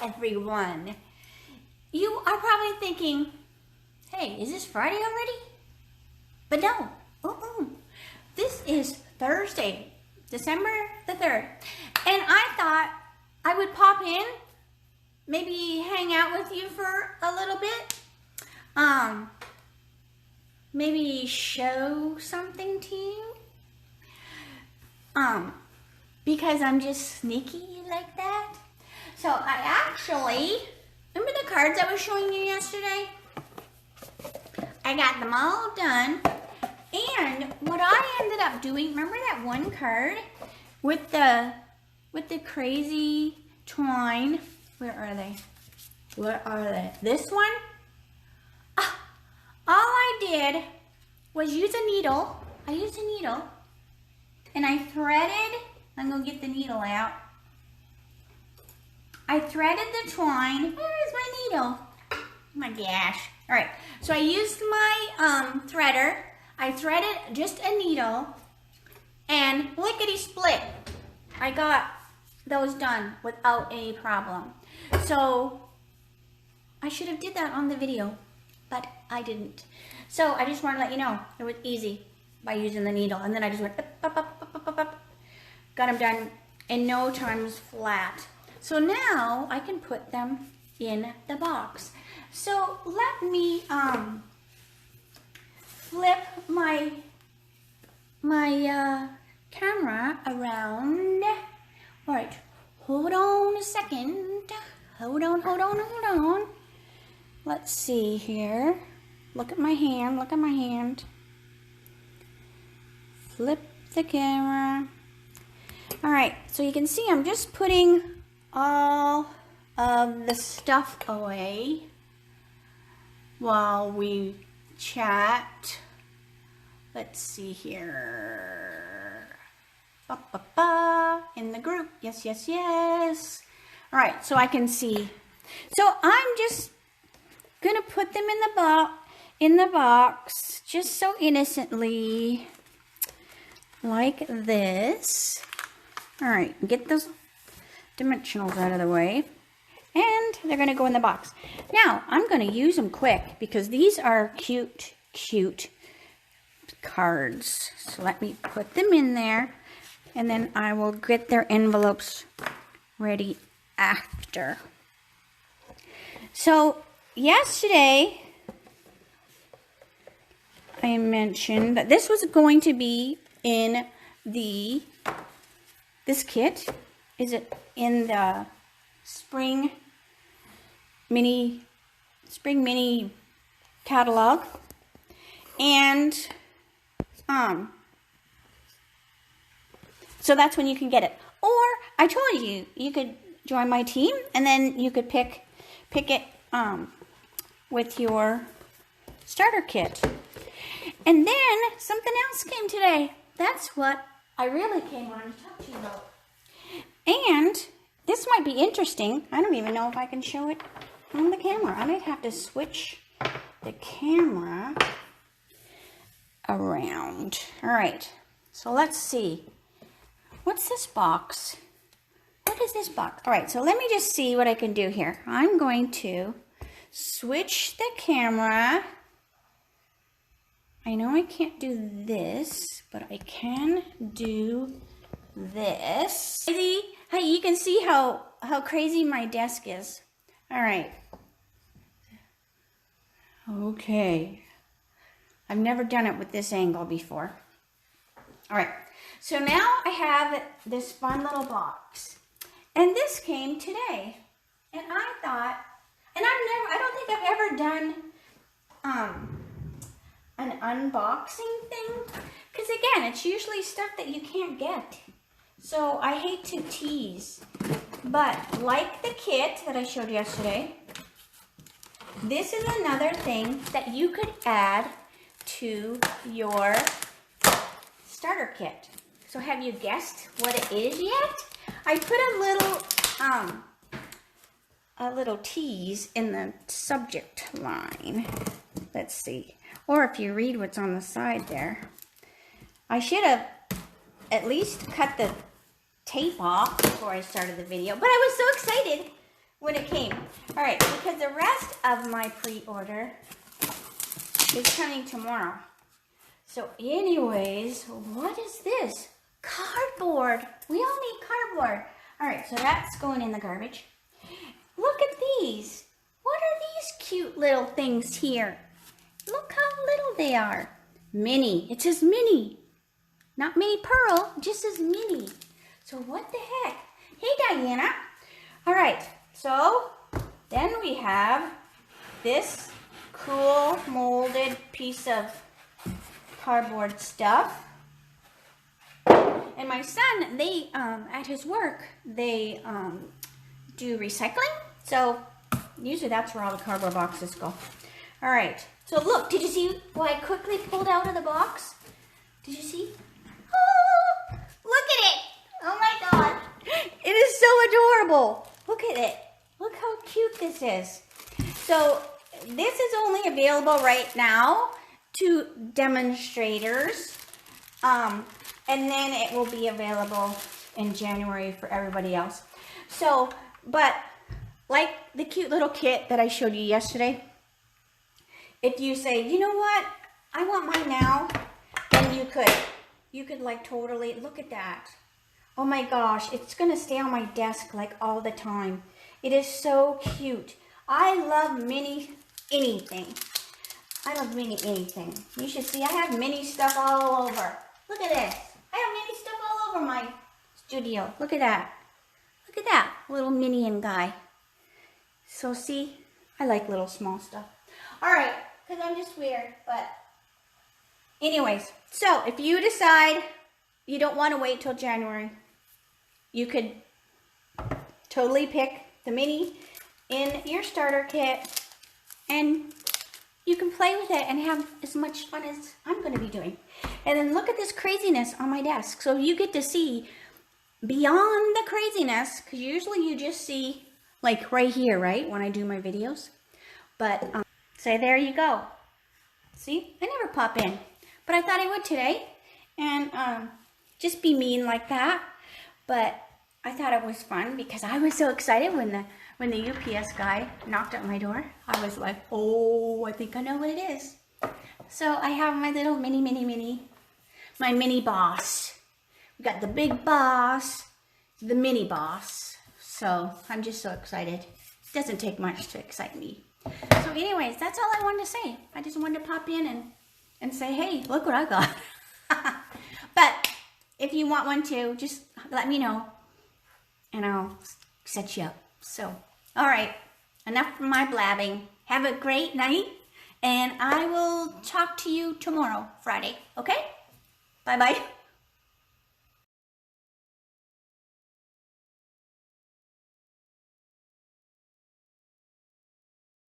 everyone. You are probably thinking, hey, is this Friday already? But no, this is Thursday, December the 3rd. And I thought I would pop in, maybe hang out with you for a little bit. Maybe show something to you. Because I'm just sneaky like that. So I actually, remember the cards I was showing you yesterday? I got them all done. And what I ended up doing, remember that one card with the crazy twine? Where are they? Where are they? This one? All I did was use a needle. I used a needle and I threaded, I'm gonna get the needle out. I threaded the twine. Where's my needle? Oh my gosh. All right, so I used my threader. I threaded just a needle and lickety split. I got those done without any problem. So I should have did that on the video, but I didn't. So I just wanted to let you know it was easy by using the needle. And then I just went up. Got them done in no time flat. So now I can put them in the box. So let me flip my camera around. All right, hold on a second. Hold on. Let's see here. Look at my hand, Flip the camera. All right, so you can see I'm just putting all of the stuff away while we chat. Let's see here. In the group. Yes. All right, so I can see. So I'm just gonna put them in the box just so innocently, like this. All right, get those dimensionals out of the way, and they're gonna go in the box. Now I'm gonna use them quick because these are cute cards. So let me put them in there, and then I will get their envelopes ready after. So yesterday I mentioned that this was going to be in this kit. Is it in the spring mini catalog? And so that's when you can get it. Or I told you you could join my team and then you could pick it with your starter kit. And then something else came today. That's what I really came on to talk to you about. And this might be interesting. I don't even know if I can show it on the camera. I might have to switch the camera around. All right, so let's see. What's this box? What is this box? All right, so let me just see what I can do here. I'm going to switch the camera. I know I can't do this, but I can do this. Hey, you can see how crazy my desk is. All right. Okay. I've never done it with this angle before. All right. So now I have this fun little box. And this came today. And I thought, and I don't think I've ever done an unboxing thing, because again, it's usually stuff that you can't get. So I hate to tease, but like the kit that I showed yesterday, this is another thing that you could add to your starter kit. So have you guessed what it is yet? I put a little tease in the subject line. Let's see. Or if you read what's on the side there. I should have at least cut the tape off before I started the video, but I was so excited when it came. All right, because the rest of my pre-order is coming tomorrow. So anyways, what is this? Cardboard. We all need cardboard. All right, so that's going in the garbage. Look at these. What are these cute little things here? Look how little they are. Mini. It says mini. Not mini pearl, it just says mini. So what the heck? Hey, Diana. All right, so then we have this cool molded piece of cardboard stuff. And my son, they, at his work, they do recycling. So usually that's where all the cardboard boxes go. All right, so look, did you see what I quickly pulled out of the box? Did you see? Oh, look at it. Oh my God. It is so adorable. Look at it. Look how cute this is. So this is only available right now to demonstrators. And then it will be available in January for everybody else. So, but like the cute little kit that I showed you yesterday, if you say, you know what, I want mine now, then you could like totally, look at that. Oh my gosh, it's gonna stay on my desk like all the time. It is so cute. I love mini anything. I love mini anything. You should see, I have mini stuff all over. Look at this. I have mini stuff all over my studio. Look at that. Look at that little minion guy. So see, I like little small stuff. All right, because I'm just weird, but anyways. So if you decide you don't want to wait till January, you could totally pick the mini in your starter kit and you can play with it and have as much fun as I'm going to be doing. And then look at this craziness on my desk. So you get to see beyond the craziness, because usually you just see like right here, right, when I do my videos. But so there you go. See, I never pop in, but I thought I would today and just be mean like that. But I thought it was fun because I was so excited when the UPS guy knocked at my door. I was like, oh, I think I know what it is. So I have my little my mini boss. We got the big boss, the mini boss. So I'm just so excited. It doesn't take much to excite me. So anyways, that's all I wanted to say. I just wanted to pop in and say, hey, look what I got. But if you want one too, just let me know and I'll set you up. So, all right, enough of my blabbing. Have a great night and I will talk to you tomorrow, Friday, okay? Bye-bye.